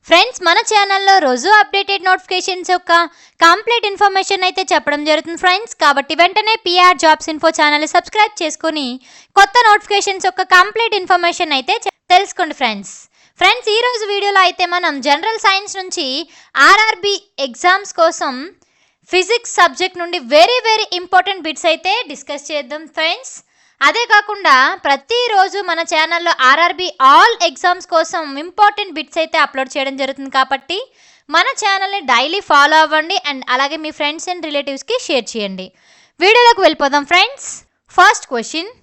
Friends, మన ఛానల్లో రోజు అప్డేటెడ్ నోటిఫికేషన్స్ యొక్క కంప్లీట్ ఇన్ఫర్మేషన్ అయితే చెప్పడం జరుగుతుంది ఫ్రెండ్స్. కాబట్టి వెంటనే పిఆర్ జాబ్స్ ఇన్ఫో ఛానల్ని సబ్స్క్రైబ్ చేసుకొని కొత్త నోటిఫికేషన్స్ యొక్క కంప్లీట్ ఇన్ఫర్మేషన్ అయితే తెలుసుకోండి ఫ్రెండ్స్. ఈ రోజు వీడియోలో అయితే మనం జనరల్ సైన్స్ నుంచి ఆర్ఆర్బి ఎగ్జామ్స్ కోసం ఫిజిక్స్ సబ్జెక్ట్ నుండి వెరీ ఇంపార్టెంట్ బిట్స్ అయితే డిస్కస్ చేద్దాం ఫ్రెండ్స్. అదే కాకుండా ప్రతిరోజు మన ఛానల్లో ఆర్ఆర్బి ఆల్ ఎగ్జామ్స్ కోసం ఇంపార్టెంట్ బిట్స్ అయితే అప్లోడ్ చేయడం జరుగుతుంది. కాబట్టి మన ఛానల్ని డైలీ ఫాలో అవ్వండి అండ్ అలాగే మీ ఫ్రెండ్స్ అండ్ రిలేటివ్స్కి షేర్ చేయండి. వీడియోలోకి వెళ్ళిపోదాం friends. First question,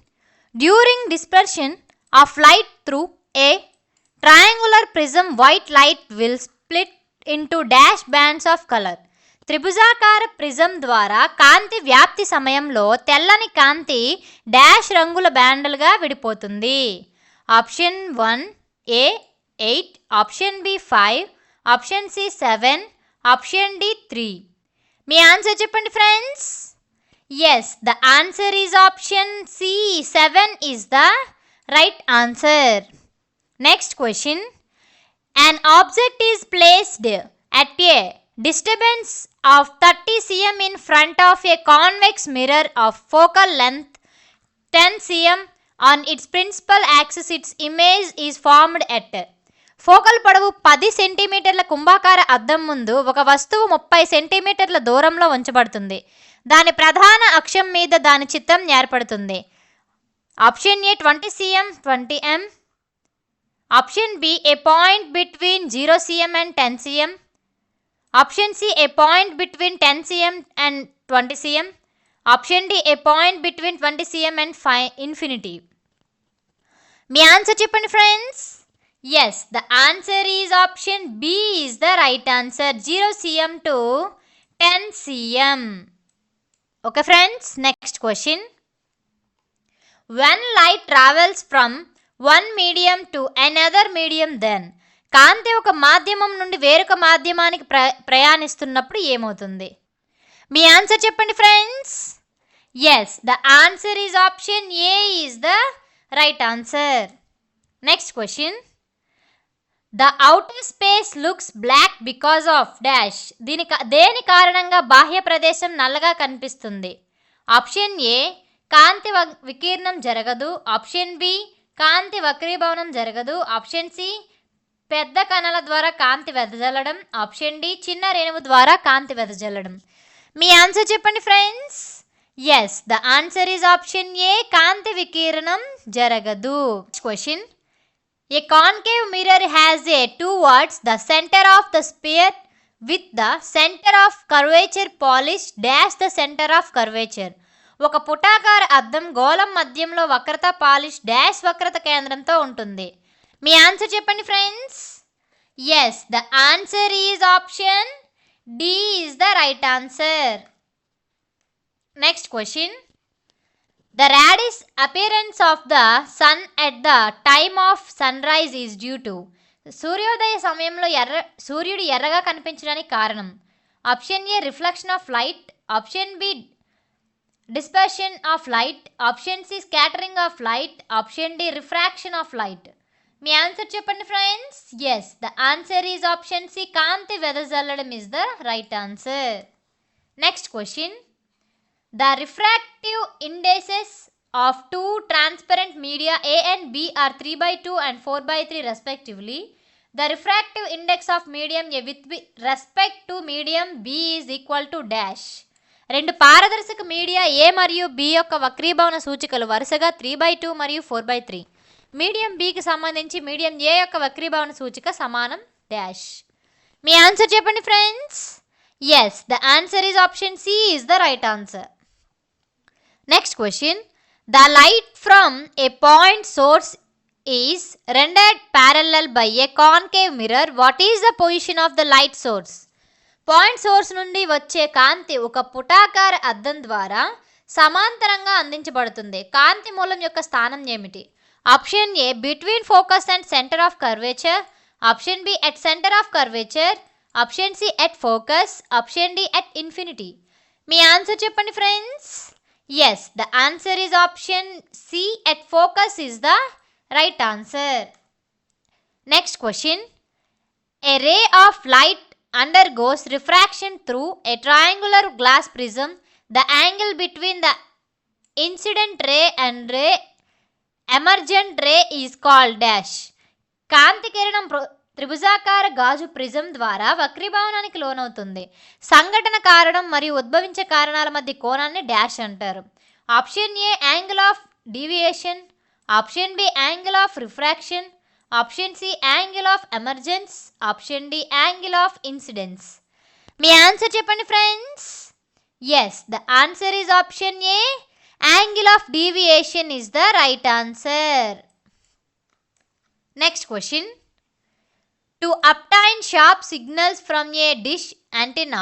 during dispersion of light through a triangular prism white light will split into dash bands of colour. త్రిభుజాకార ప్రిజం ద్వారా కాంతి వ్యాప్తి సమయంలో తెల్లని కాంతి డాష్ రంగుల బ్యాండ్లుగా విడిపోతుంది. Option 1 A 8, option B 5, option C 7, option D 3. మీ ఆన్సర్ చెప్పండి friends. Yes, the answer is option C 7 is the right answer. Next question, an object is placed at a distance of 30 cm in front of a convex mirror of focal length 10 cm on its principal axis. Its image is formed at focal పొడవు 10 సెంటీమీటర్ల కుంభాకార అద్దం ముందు ఒక వస్తువు 30 సెంటీమీటర్ల దూరంలో ఉంచబడుతుంది. దాని ప్రధాన అక్షం మీద దాని చిత్రం ఏర్పడుతుంది. Option A 20 cm 20 m, option B a point between 0 cm and 10 cm, option C a point between 10 cm and 20 cm, option D a point between 20 cm and infinity. మీ ఆన్సర్ చెప్పండి friends. Yes, the answer is option B is the right answer. 0 cm to 10 cm. Okay friends, next question, when light travels from one medium to another medium then కాంతి ఒక మాధ్యమం నుండి వేరొక మాధ్యమానికి ప్రయాణిస్తున్నప్పుడు ఏమవుతుంది? మీ ఆన్సర్ చెప్పండి friends. Yes, the answer is option A is the right answer. Next question, the outer space looks black because of dash. దేని కారణంగా బాహ్య ప్రదేశం నల్లగా కనిపిస్తుంది? ఆప్షన్ ఏ కాంతి వికిరణం జరగదు, ఆప్షన్ బి కాంతి వక్రీభవనం జరగదు, ఆప్షన్ సి పెద్ద కణాల ద్వారా కాంతి వెదజల్లడం, ఆప్షన్ డి చిన్న రేణువు ద్వారా కాంతి వెదజల్లడం. మీ ఆన్సర్ చెప్పండి friends. Yes, the answer is option A కాంతి వికిరణం జరగదు. Question, a concave mirror has a towards the centre of the sphere with the centre of curvature polish dash the centre of curvature. ఒక పుటాకార అద్దం గోళం మధ్యంలో వక్రత పాలిష్ డాష్ వక్రత కేంద్రంతో ఉంటుంది. మీ ఆన్సర్ చెప్పండి friends. Yes, the answer is option D is the right answer. Next question, the reddish appearance of the sun at the time of sunrise is due to. సూర్యోదయ సమయంలో సూర్యుడు ఎర్రగా కనిపించడానికి కారణం? Option A reflection of light, option B dispersion of light, option C scattering of light, option D refraction of light. మీ answer చెప్పండి friends. Yes, the answer is option C కాంతి వెదజల్లడం is the right answer. Next question, the refractive indexes of two transparent media A and B are 3/2 and 4/3 respectively. The refractive index of medium A with respect to medium B is equal to dash. రెండు పారదర్శక media ఏ మరియు B యొక్క వక్రీభవన సూచికలు వరుసగా 3/2 మరియు 4/3. Medium బికి సంబంధించి medium ఏ యొక్క వక్రీభవన సూచిక సమానం డాష్. మీ ఆన్సర్ చెప్పండి friends. Yes, the answer is option C is the right answer. Next question, the light from a point source is rendered parallel by a concave mirror. What is the position of the light source? Point source నుండి వచ్చే కాంతి ఒక పుటాకార అద్దం ద్వారా సమాంతరంగా అందించబడుతుంది. కాంతి మూలం యొక్క స్థానం ఏమిటి? Option A between focus and centre of curvature, option B at centre of curvature, option C at focus, option D at infinity. మీ ఆన్సర్ చెప్పండి friends. Yes, the answer is option C at focus is the right answer. Next question, A ray of light undergoes refraction through a triangular glass prism. The angle between the incident ray and emergent ray is called dash. కాంతి కిరణం త్రిభుజాకార గాజు prism ద్వారా వక్రీభవనానికి లోనవుతుంది. సంఘటన కారణం మరియు ఉద్భవించే కారణాల మధ్య కోణాన్ని డాష్ అంటారు. Option A angle of deviation, option B angle of refraction, option C angle of emergence, option D angle of incidence. మీ ఆన్సర్ చెప్పండి friends. Yes, the answer is option A, angle of deviation is the right answer. Next question. To obtain sharp signals from a dish antenna,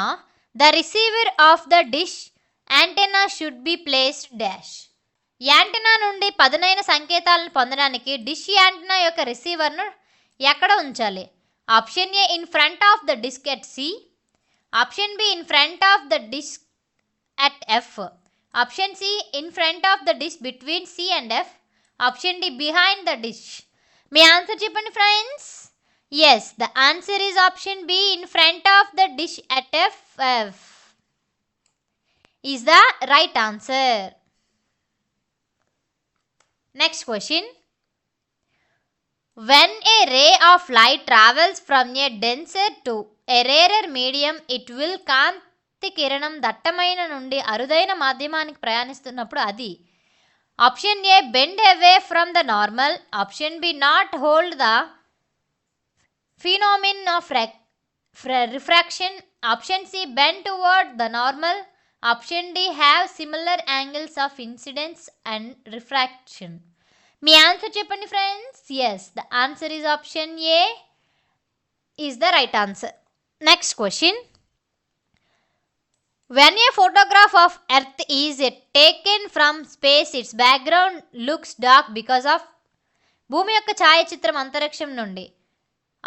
the receiver of the dish antenna should be placed dash. Antenna నుండి పదునైన సంకేతాలను పొందడానికి dish antenna యొక్క రిసీవర్ను ఎక్కడ ఉంచాలి? Option A in front of the disc at C, option B in front of the disc at F, option C in front of the dish between C and F, option D behind the dish. మీ answer చెప్పండి friends. Yes, the answer is option B, in front of the dish at F is the right answer. Next question. When a ray of light travels from a denser to a rarer medium, it will కాంతి కిరణం దట్టమైన నుండి అరుదైన మాధ్యమానికి ప్రయాణిస్తున్నప్పుడు అది option A bend away from the normal, option B not hold the phenomenon of refraction, option C bend toward the normal, option D have similar angles of incidence and refraction. మీ answer చెప్పండి friends. Yes, the answer is option A is the right answer. Next question. When a photograph of Earth is taken from space, its background looks dark because of భూమి యొక్క ఛాయాచిత్రం అంతరిక్షం నుండి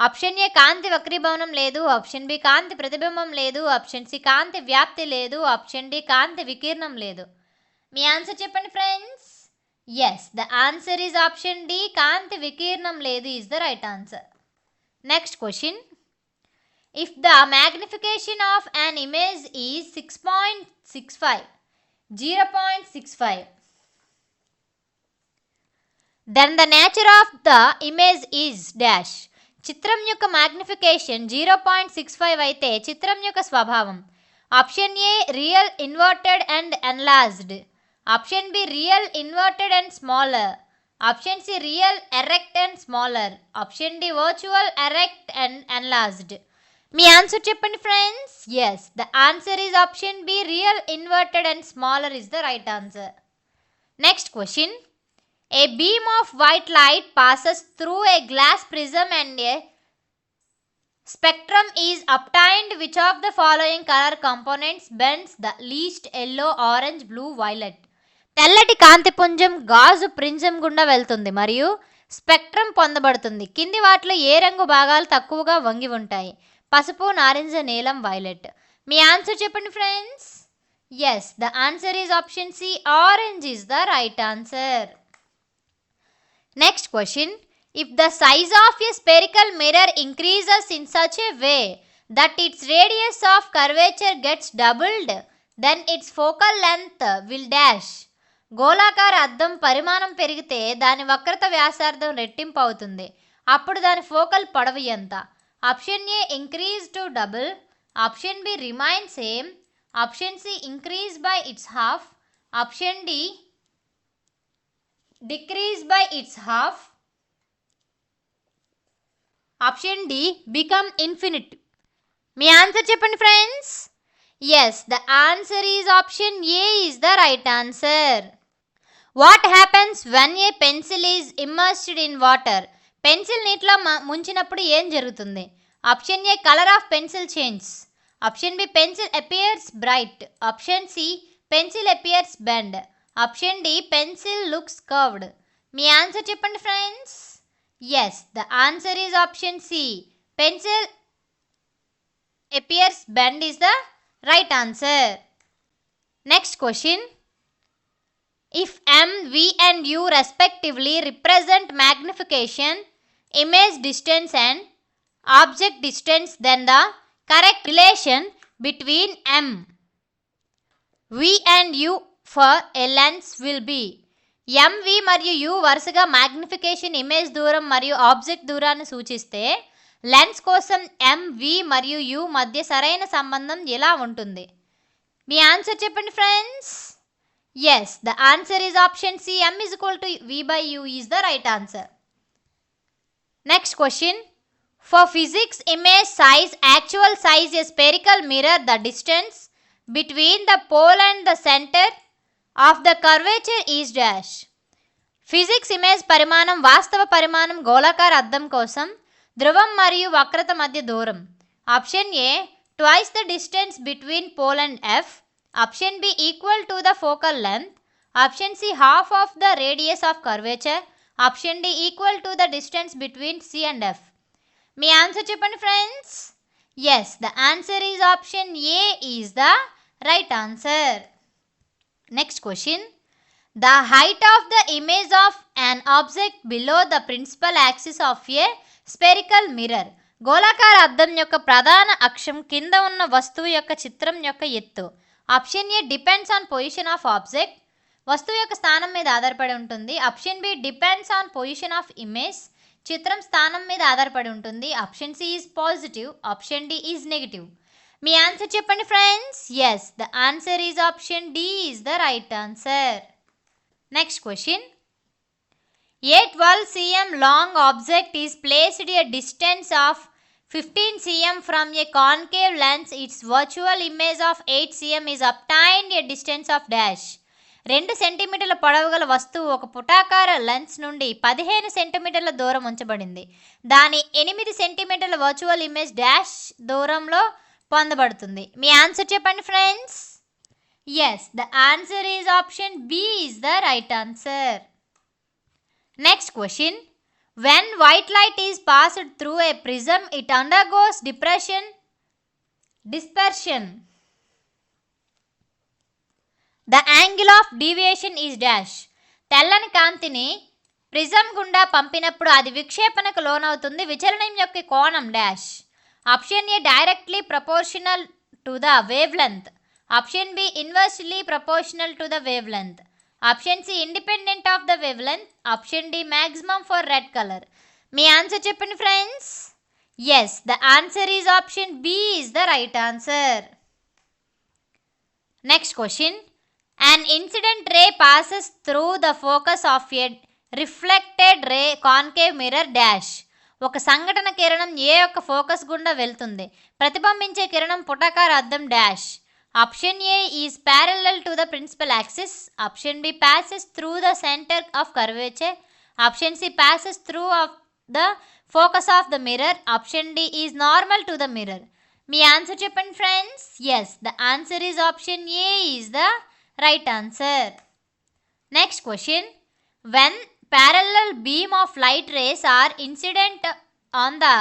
option A కాంతి వక్రీభవనం లేదు, option B కాంతి ప్రతిబింబం లేదు, option C కాంతి వ్యాప్తి లేదు, ఆప్షన్ డి కాంతి వికిరణం లేదు. మీ ఆన్సర్ చెప్పండి friends. Yes, the answer is option D, కాంతి వికిరణం లేదు is the right answer. Next question. If the magnification of an image is 6.65, 0.65, then the nature of the image is dash. చిత్రం యొక్క మ్యాగ్నిఫికేషన్ 0.65 అయితే చిత్రం యొక్క స్వభావం option A real inverted and enlarged, option B real inverted and smaller, option C real erect and smaller, option D virtual erect and enlarged. మీ answer చెప్పండి friends. Yes, the answer is option B real inverted and smaller is the right answer. Next question. A beam of white light passes through a glass prism and a spectrum is obtained. Which of the following color components bends the least? Yellow, orange, blue, violet. తెల్లటి కాంతిపుంజం గాజు ప్రింజం గుండా వెళ్తుంది మరియు spectrum పొందబడుతుంది. కింది వాటిలో ఏ రంగు భాగాలు తక్కువగా వంగి ఉంటాయి? పసుపు, నారింజ, నీలం, వైలెట్. మీ ఆన్సర్ చెప్పండి friends. Yes, the answer is option C, orange is the right answer. Next question. If the size of a spherical mirror increases in such a way that its radius of curvature gets doubled, then its focal length will dash. గోళాకార అద్దం పరిమాణం పెరిగితే దాని వక్రత వ్యాసార్థం రెట్టింపు అవుతుంది. అప్పుడు దాని ఫోకల్ పొడవు ఎంత? Option A increase to double, option B remain same, option C increase by its half, option D decrease by its half, option D become infinite. మీ ఆన్సర్ చెప్పండి friends. Yes, the answer is option A is the right answer. What happens when a pencil is immersed in water? Pencil నీటిలో ముంచినప్పుడు ఏం జరుగుతుంది? Option A colour of pencil change, option B pencil appears bright, option C pencil appears bend, option D pencil looks curved. మీ answer చెప్పండి friends. Yes, the answer is option C, pencil appears bend is the right answer. Next question. If M, V and U respectively represent magnification, image distance and object distance, then the correct relation between m, v and u for a lens will be. m, v మరియు u వరుసగా magnification image దూరం మరియు object దూరాన్ని సూచిస్తే lens కోసం m, v మరియు u మధ్య సరైన సంబంధం ఎలా ఉంటుంది? మీ ఆన్సర్ చెప్పండి friends. Yes, the answer is option C, m is equal to v by u is the right answer. Next question. For physics image size, actual size a spherical mirror, the distance between the pole and the center of the curvature is dash. Physics image పరిమాణం వాస్తవ పరిమాణం గోళాకార అద్దం కోసం ధ్రువం మరియు వక్రత మధ్య దూరం. Option A twice the distance between pole and f. Option B equal to the focal length. Option C half of the radius of curvature. Option D equal to the distance between C and F. మీ answer చెప్పండి friends. Yes, the answer is option A is the right answer. Next question. The height of the image of an object below the principal axis of a spherical mirror. గోళాకార అద్దం యొక్క ప్రధాన అక్షం కింద ఉన్న వస్తువు యొక్క చిత్రం యొక్క ఎత్తు. Option A depends on position of object, వస్తువు యొక్క స్థానం మీద ఆధారపడి ఉంటుంది. Option B depends on position of image, చిత్రం స్థానం మీద ఆధారపడి ఉంటుంది. Option C is positive. Option D is negative. మీ ఆన్సర్ చెప్పండి friends. Yes, the answer is option D is the right answer. Next question. A 12 cm long object is placed a distance of 15 cm from a concave lens. Its virtual image of 8 cm is obtained a distance of dash. 2 సెంటీమీటర్ల పొడవు గల వస్తువు ఒక పుటాకార lens నుండి 15 సెంటీమీటర్ల దూరం ఉంచబడింది. దాని 8 సెంటీమీటర్ల వర్చువల్ ఇమేజ్ డాష్ దూరంలో పొందబడుతుంది. మీ ఆన్సర్ చెప్పండి friends. Yes, the answer is option B is the right answer. Next question. When white light is passed through a prism, it undergoes dispersion. The angle of deviation is dash. తెల్లని కాంతిని prism గుండా పంపినప్పుడు అది విక్షేపణకు లోనవుతుంది. విచలనం యొక్క కోణం dash. Option A directly proportional to the wavelength. Option B inversely proportional to the wavelength. Option C independent of the wavelength. Option D maximum for red colour. మీ answer చెప్పండి friends. Yes, the answer is option B is the right answer. Next question. An incident ray passes through the focus of a reflected ray concave mirror dash. ఒక సంఘటన కిరణం ఏ యొక్క focus గుండా వెళ్తుంది. ప్రతిబింబించే కిరణం పుటాకార అద్దం dash. Option A is parallel to the principal axis. Option B passes through the center of curvature. Option C passes through of the focus of the mirror. Option D is normal to the mirror. మీ answer చెప్పండి friends. Yes, the answer is option A is the right answer. Next question. When parallel beam of light rays are incident on the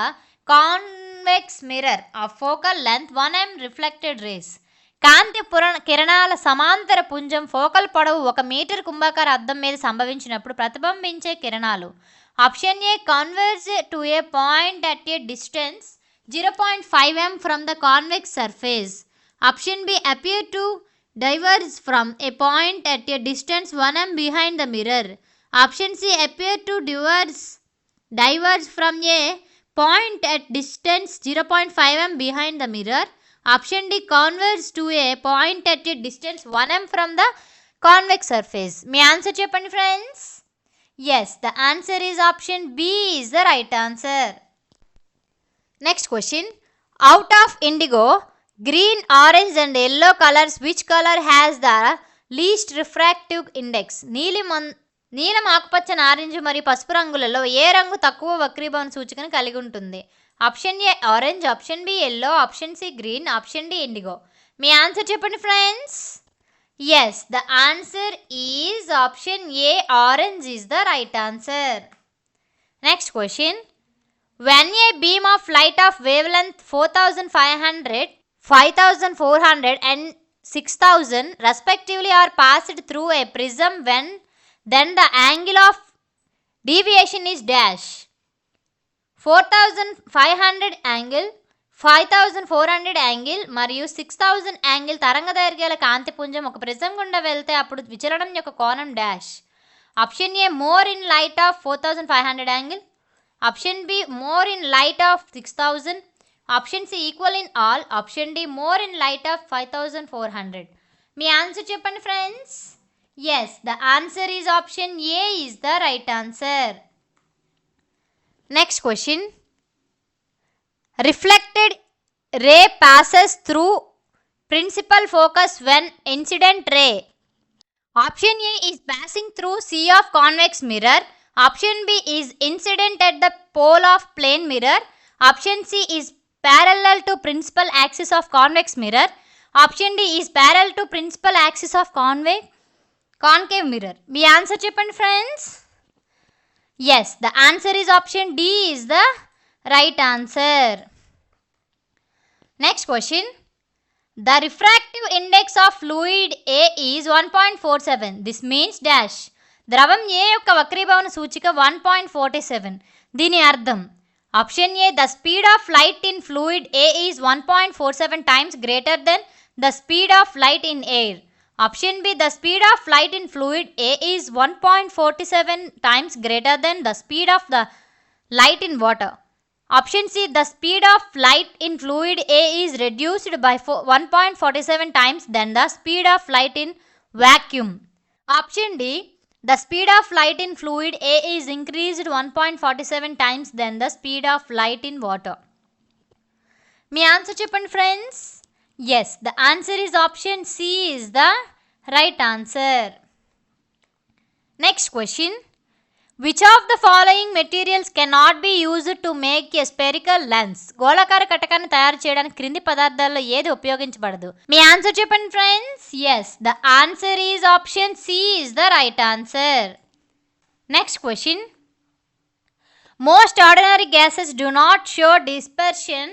convex mirror of focal length 1 m reflected rays. కాంతి కిరణాల సమాంతర పుంజం focal పొడవు 1 metre కుంభాకార అద్దం మీద సంభవించినప్పుడు ప్రతిబింబించే కిరణాలు. Option A converge to a point at a distance 0.5 m from the convex surface. Option B appear to diverge from a point at a distance 1 m behind the mirror. Option C appear to diverge from a point at distance 0.5 m behind the mirror. Option D converge to a point at a distance 1 m from the convex surface. మీ answer చెప్పండి friends. Yes, the answer is option B is the right answer. Next question. Out of indigo, green, orange and yellow colors, which color has the least refractive index? నీలం, ఆకుపచ్చ, నారింజ మరియు పసుపు రంగులలో ఏ రంగు తక్కువ వక్రీభవన సూచికను కలిగి ఉంటుంది? Option A orange. Option B yellow. Option C green. Option D indigo. మీ ఆన్సర్ చెప్పండి friends. Yes, the answer is option A orange is the right answer. Next question. When a beam of light of wavelength 4500, 5400 and 6000 respectively are passed through a prism, then the angle of deviation is dash. 4500 angle, 5400 angle మరియు 6000 angle తరంగ దైర్ఘ్యాల కాంతిపుంజం ఒక prism గుండా వెళ్తే అప్పుడు విచలనం యొక్క కోణం dash. Option A more in light of 4500 angle, option B more in light of 6000, option C equal in all, option D more in light of 5400. మీ ఆన్సర్ చెప్పండి friends. Yes, the answer is option A is the right answer. Next question. Reflected ray passes through principal focus when incident ray. Option A is passing through sea of convex mirror. Option B is incident at the pole of plane mirror. Option C is parallel to principal axis of convex mirror. Option D is parallel to principal axis of concave mirror. Me answer చెప్పండి friends. Yes, the answer is option D is the right answer. Next question. The refractive index of fluid A is 1.47. This means dash. ద్రవం A యొక్క వక్రీభవన సూచిక 1.47. దీని అర్థం. Option A, the speed of light in fluid A is 1.47 times greater than the speed of light in air. Option B, the speed of light in fluid A is 1.47 times greater than the speed of the light in water. Option C, the speed of light in fluid A is reduced by 1.47 times than the speed of light in vacuum. Option D, the speed of light in fluid A is increased 1.47 times than the speed of light in water. Me answer చెప్పండి friends. Yes, the answer is option C is the right answer. Next question. Which of the following materials cannot be used to make a spherical lens? గోళాకార కటకాన్ని తయారు చేయడానికి క్రింది పదార్థాల్లో ఏది ఉపయోగించబడదు? మీ answer చెప్పండి friends. Yes, the answer is option C is the right answer. Next question. Most ordinary gases do not show dispersion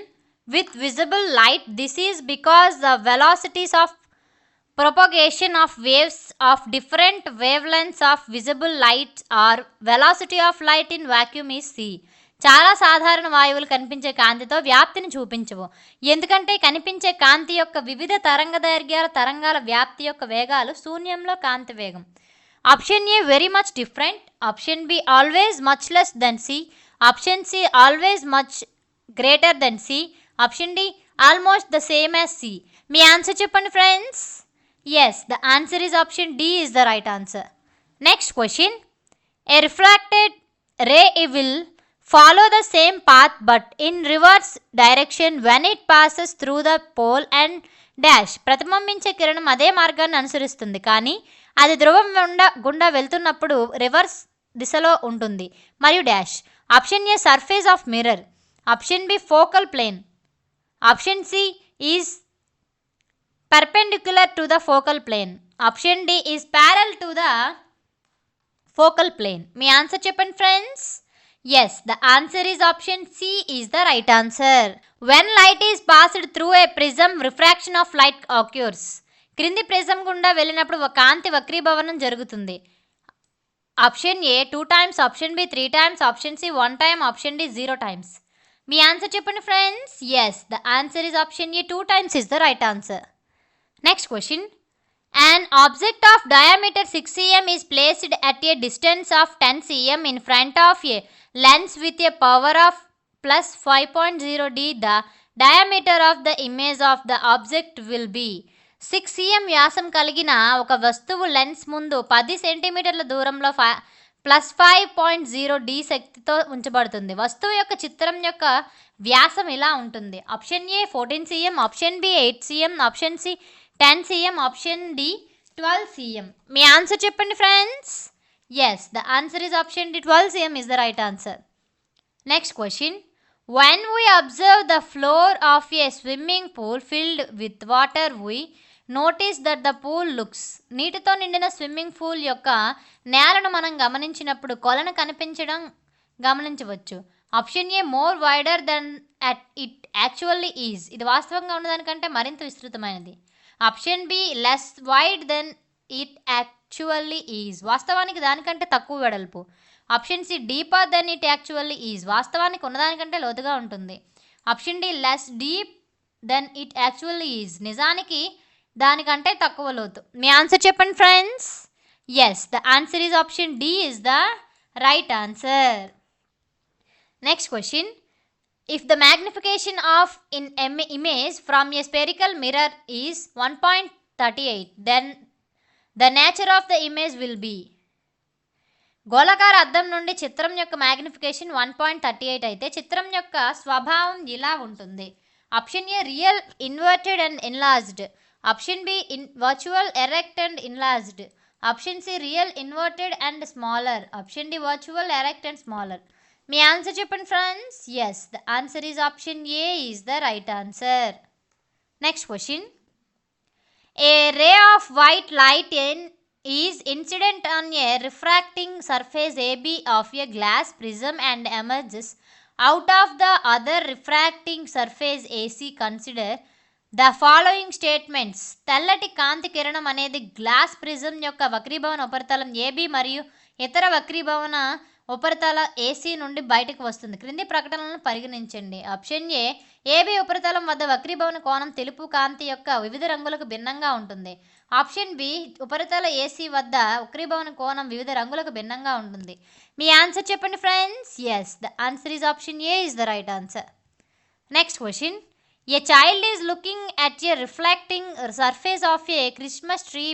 with visible light. This is because the velocities of propagation of waves of different wavelengths of visible light or velocity of light in vacuum is c. చాలా సాధారణ వాయువులు కనిపించే కాంతితో వ్యాప్తిని చూపించవు, ఎందుకంటే కనిపించే కాంతి యొక్క వివిధ తరంగ దైర్ఘ్యాల తరంగాల వ్యాప్తి యొక్క వేగాలు శూన్యంలో కాంతి వేగం. Option A, very much different. Option B, always much less than C. Option C, always much greater than C. Option D, almost the same as C. మీ ఆన్సర్ చెప్పండి friends. Yes, the answer is option D is the right answer. Next question. A refracted ray will follow the same path but in reverse direction when it passes through the pole and dash. ప్రతిబింబించే కిరణం అదే మార్గాన్ని అనుసరిస్తుంది, కానీ అది ధ్రువం గుండా వెళ్తున్నప్పుడు రివర్స్ దిశలో ఉంటుంది మరియు dash. Option A, surface of mirror. Option B, focal plane. Option C is perpendicular to the focal plane. Option D is parallel to the focal plane. Me answer చెప్పండి friends. Yes, the answer is option C is the right answer. When light is passed through a prism, refraction of light occurs. క్రింది prism గుండా వెళ్ళినప్పుడు ఒక కాంతి వక్రీభవనం జరుగుతుంది. Option A 2 times, option B 3 times, option C 1 time, option D 0 times. మీ answer చెప్పండి friends. Yes, the answer is option A 2 times is the right answer. Next question. An object of diameter 6 cm is placed at a distance of 10 cm in front of a lens with a power of plus 5.0 d. The diameter of the image of the object will be 6 cm వ్యాసం కలిగిన ఒక వస్తువు lens ముందు 10 సెంటీమీటర్ల దూరంలో plus 5.0 d శక్తితో ఉంచబడుతుంది. వస్తువు యొక్క చిత్రం యొక్క వ్యాసం ఇలా ఉంటుంది. Option A 14 cm, option B 8 cm, option C 10 cm, option D 12 cm. మీ ఆన్సర్ చెప్పండి friends. Yes, the answer is option D 12 cm is the right answer. Next question. When we observe the floor of a swimming pool filled with water, we notice that the pool looks. నీటితో నిండిన swimming pool యొక్క నేలను మనం గమనించినప్పుడు కొలను కనిపించడం గమనించవచ్చు. Option A, more wider than it actually is. ఇది వాస్తవంగా ఉన్నదానికంటే మరింత విస్తృతమైనది. Option B, less wide than it actually is. వాస్తవానికి దానికంటే తక్కువ వెడల్పు. Option C deeper than it actually is, వాస్తవానికి ఉన్నదానికంటే లోతుగా ఉంటుంది. Option D less deep than it actually is, నిజానికి దానికంటే తక్కువ లోతు. మీ ఆన్సర్ చెప్పండి friends. Yes, the answer is option D is the right answer. Next question. If the magnification of an image from a spherical mirror is 1.38, then the nature of the image will be. గోళాకార అద్దం నుండి చిత్రం యొక్క magnification 1.38 అయితే చిత్రం యొక్క స్వభావం ఇలా ఉంటుంది. Option A real inverted and enlarged, option B virtual erect and enlarged, option C real inverted and smaller, option D virtual erect and smaller. మీ ఆన్సర్ చెప్పండి friends. Yes, the answer is option A is the right answer. Next question. A ray of white light is incident on a refracting surface AB of a glass prism and emerges out of the other refracting surface AC. Consider the following statements. తెల్లటి కాంతి కిరణం అనేది glass prism యొక్క వక్రీభవన ఉపరితలం AB మరియు ఇతర వక్రీభవన ఉపరితల AC నుండి బయటకు వస్తుంది. క్రింది ప్రకటనలను పరిగణించండి. ఆప్షన్ ఏ ఏబీ ఉపరితలం వద్ద వక్రీభవన కోణం తెలుపు కాంతి యొక్క వివిధ రంగులకు భిన్నంగా ఉంటుంది. ఆప్షన్ బి ఉపరితల ఏసీ వద్ద వక్రీభవన కోణం వివిధ రంగులకు భిన్నంగా ఉంటుంది. మీ ఆన్సర్ చెప్పండి friends. Yes, the answer is option A is the right answer. Next question. A child is looking at a reflecting surface of a Christmas tree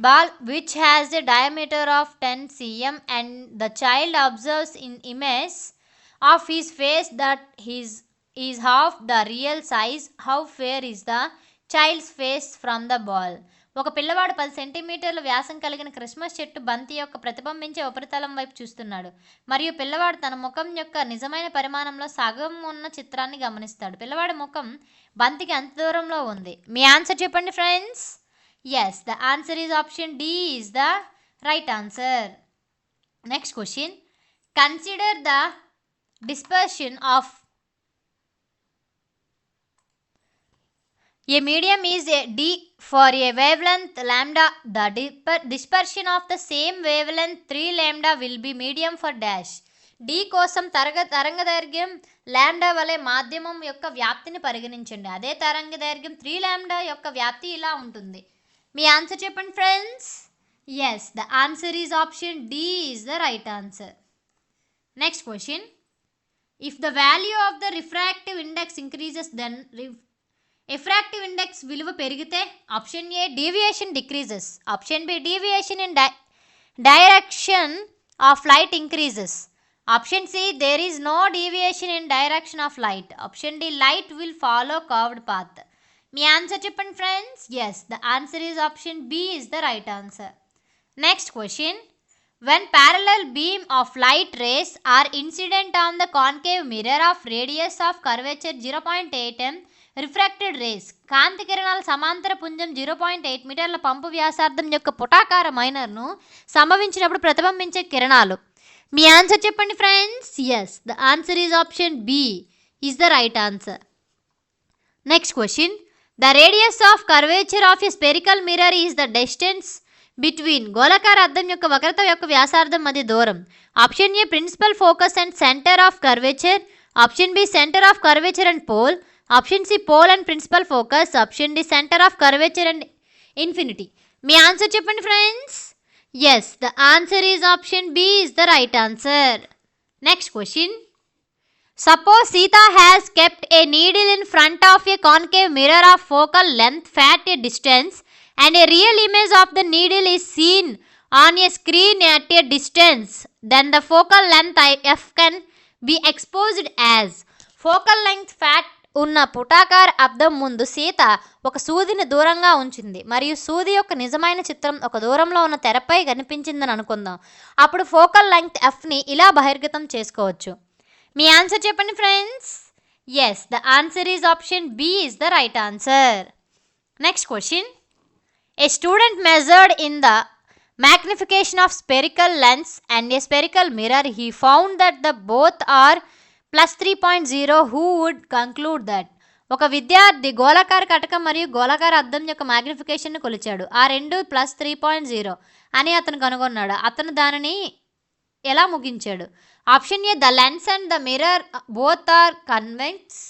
ball which has a diameter of 10 cm and the child observes in image of his face that his is half the real size. How fair is the child's face from the ball? ఒక పిల్లవాడు 10 సెంటీమీటర్ల వ్యాసం కలిగిన Christmas చెట్టు బంతి యొక్క ప్రతిబింబించే ఉపరితలం వైపు చూస్తున్నాడు మరియు పిల్లవాడు తన ముఖం యొక్క నిజమైన పరిమాణంలో సగం ఉన్న చిత్రాన్ని గమనిస్తాడు. పిల్లవాడి ముఖం బంతికి అంత దూరంలో ఉంది. మీ ఆన్సర్ చెప్పండి friends. Yes, the answer is option D is the right answer. Next question. Consider the dispersion of a medium is a D for a wavelength lambda. The dispersion of the same wavelength 3 lambda will be medium for dash. D కోసం తరంగదైర్ఘ్యం lambda వలె మాధ్యమం యొక్క వ్యాప్తిని పరిగణించండి. అదే తరంగదైర్ఘ్యం 3 lambda యొక్క వ్యాప్తి ఇలా ఉంటుంది. మీ ఆన్సర్ చెప్పండి friends. Yes, the answer is option D is the right answer. Next question. If the value of the refractive index increases then refractive index విలువ పెరిగితే option A deviation decreases, option B deviation in direction of light increases, option C there is no deviation in direction of light, option D light will follow curved path. మీ answer చెప్పండి friends. Yes, the answer is option B is the right answer. Next question. When parallel beam of light rays are incident on the concave mirror of radius of curvature 0.8 m refracted rays. కాంతి కిరణాల సమాంతర పుంజం 0.8 మీటర్ల పంపు వ్యాసార్థం యొక్క పుటాకార మైనర్ను సంభవించినప్పుడు ప్రతిబింబించే కిరణాలు. మీ ఆన్సర్ చెప్పండి friends. Yes, the answer is option B is the right answer. Next question. The radius of curvature of a spherical mirror is the distance between. గోళాకార అద్దం యొక్క వక్రత యొక్క వ్యాసార్థం మధ్య దూరం. Option A principal focus and centre of curvature, option B centre of curvature and pole, option C pole and principal focus, option D centre of curvature and infinity. మీ answer చెప్పండి friends. Yes, the answer is option B is the right answer. Next question. Suppose Sita has kept a needle in front of a concave mirror of focal length at a distance and a real image of the needle is seen on a screen at a distance. Then the focal length f can be exposed as. Focal length fat ఉన్న పుటాకార అద్దం ముందు సీత ఒక సూదిని దూరంగా ఉంచింది మరియు సూది యొక్క నిజమైన చిత్రం ఒక దూరంలో ఉన్న తెరపై కనిపించిందని అనుకుందాం. అప్పుడు ఫోకల్ లెంగ్త్ ఎఫ్ని ఇలా బహిర్గతం చేసుకోవచ్చు. మీ ఆన్సర్ చెప్పండి friends. Yes, the answer is option B is the right answer. Next question. A student measured in the magnification of spherical lens and a spherical mirror, he found that the both are plus 3.0. Who would conclude that? ఒక విద్యార్థి గోళాకార కటకం మరియు గోళాకార అద్దం యొక్క మ్యాగ్నిఫికేషన్ను కొలిచాడు. ఆ రెండు +3.0 అని అతను కనుగొన్నాడు. అతను దానిని ఎలా ముగించాడు? Option A, the lens and the mirror both are convex.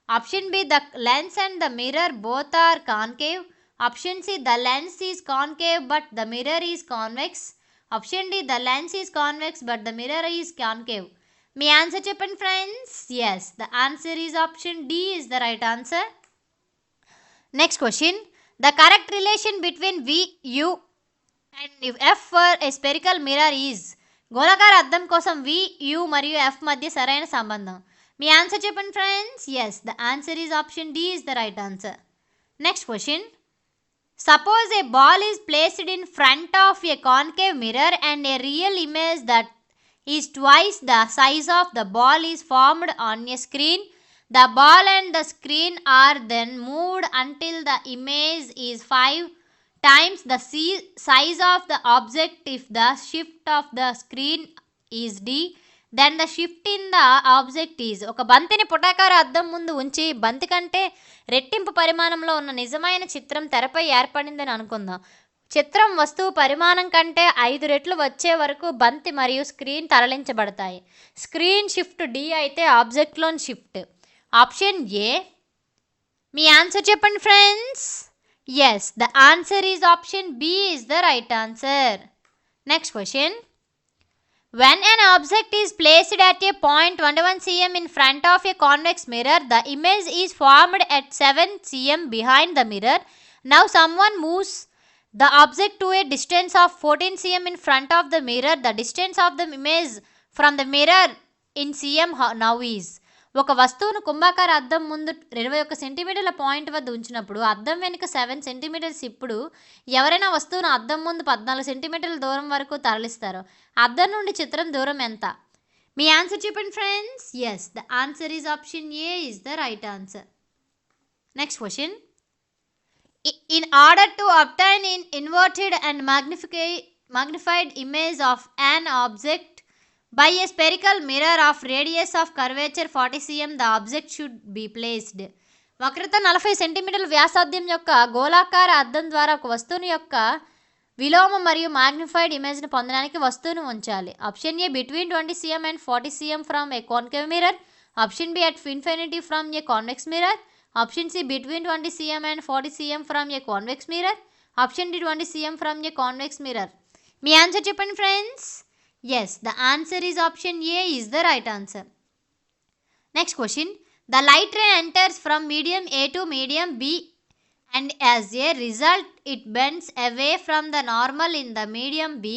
Option B, the lens and the mirror both are concave. Option C, the lens is concave but the mirror is convex. Option D, the lens is convex but the mirror is concave. మీ answer చెప్పండి friends. Yes, the answer is option D is the right answer. Next question, the correct relation between V, U and F for a spherical mirror is. గోళాకార అద్దం కోసం వి, you మరియు F మధ్య సరైన సంబంధం. మీ ఆన్సర్ చెప్పండి friends. Yes, the answer is option D is the right answer. Next question, suppose a ball is placed in front of a concave mirror and a real image that is twice the size of the ball is formed on a screen. The ball and the screen are then moved until the image is 5 times the size of the object. If the shift of the screen is d, then the shift in the object is. ఒక బంతిని పుటాకార అద్దం ముందు ఉంచి బంతి కంటే రెట్టింపు పరిమాణంలో ఉన్న నిజమైన చిత్రం తెరపై ఏర్పడిందని అనుకుందాం. చిత్రం వస్తువు పరిమాణం కంటే 5 రెట్లు వచ్చే వరకు బంతి మరియు స్క్రీన్ తరలించబడతాయి. స్క్రీన్ షిఫ్ట్ డి అయితే ఆబ్జెక్ట్లోని షిఫ్ట్. Option A. మీ ఆన్సర్ చెప్పండి friends. Yes, the answer is option B is the right answer. Next question, when an object is placed at a point 21 cm in front of a convex mirror, the image is formed at 7 cm behind the mirror. Now someone moves the object to a distance of 14 cm in front of the mirror. The distance of the image from the mirror in cm now is. ఒక వస్తువును కుంభాకార అద్దం ముందు 21 సెంటీమీటర్ల point వద్ద ఉంచినప్పుడు అద్దం వెనుక 7 సెంటీమీటర్స్. ఇప్పుడు ఎవరైనా వస్తువును అద్దం ముందు 14 సెంటీమీటర్ల దూరం వరకు తరలిస్తారు. అద్దం నుండి చిత్రం దూరం ఎంత? మీ ఆన్సర్ చెప్పండి friends. Yes, the answer is option A is the right answer. Next question, in order to obtain in inverted and magnified image of an object by a spherical mirror of radius of curvature 40 cm, the object should be placed. వక్రత 40 సెంటీమీటర్ల వ్యాసార్థం యొక్క గోళాకార అద్దం ద్వారా ఒక వస్తువుని యొక్క విలోమ మరియు మ్యాగ్నిఫైడ్ ఇమేజ్ని పొందడానికి వస్తువును ఉంచాలి. Option A, between 20 cm and 40 cm from a concave mirror. Option B, at infinity from a convex mirror. Option C, between 20 cm and 40 cm from a convex mirror. Option D, 20 cm from a convex mirror. మీ answer చెప్పండి friends. Yes, the answer is option A is the right answer. Next question, the light ray enters from medium A to medium B and as a result it bends away from the normal in the medium B.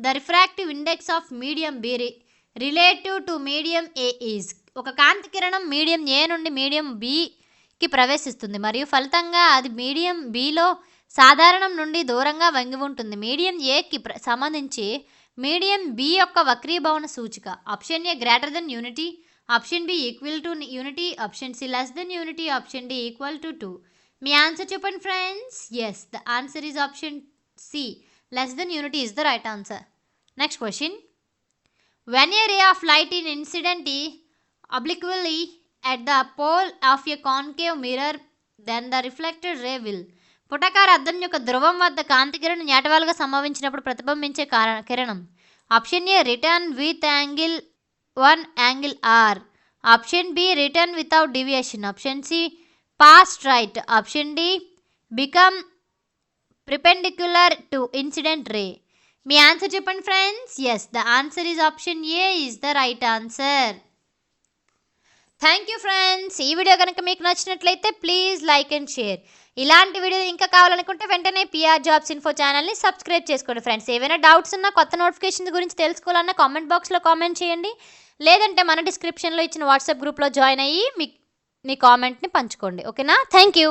The refractive index of medium B relative to medium A is. ఒక కాంతి కిరణం medium ఏ నుండి medium బికి ప్రవేశిస్తుంది మరియు ఫలితంగా అది medium below సాధారణం నుండి దూరంగా వంగి ఉంటుంది. మీడియం ఏకి సంబంధించి మీడియం బి యొక్క వక్రీభవన సూచిక. Option A, greater than unity. Option B, equal to unity. Option C, less than unity. Option D, equal to 2. మీ ఆన్సర్ చెప్పండి friends. Yes, the answer is option C, less than unity is the right answer. Next question, when a ray of light in incident obliquely at the pole of a concave mirror, then the reflected ray will. పుటకార అద్దం యొక్క ధ్రువం వద్ద కాంతి కిరణం ఏటవాలుగా సంభవించినప్పుడు ప్రతిబింబించే కిరణం. Option A, return with angle 1 angle R. Option B, return without deviation. Option C, pass right. Option D, become perpendicular to incident ray. మీ answer చెప్పండి friends. Yes, the answer is option A is the right answer. Thank you friends. ఈ video కనుక మీకు నచ్చినట్లయితే please like and share. ఇలాంటి video ఇంకా కావాలనుకుంటే వెంటనే పిఆర్ జాబ్స్ ఇన్ఫో ఛానల్ని సబ్స్క్రైబ్ చేసుకోండి ఫ్రెండ్స్. ఏవైనా డౌట్స్ ఉన్నా, కొత్త నోటిఫికేషన్ గురించి తెలుసుకోవాలన్నా కామెంట్ బాక్స్లో కామెంట్ చేయండి. లేదంటే మన డిస్క్రిప్షన్లో ఇచ్చిన వాట్సాప్ గ్రూప్లో జాయిన్ అయ్యి మీ కామెంట్ని పంచుకోండి. ఓకేనా? Thank you.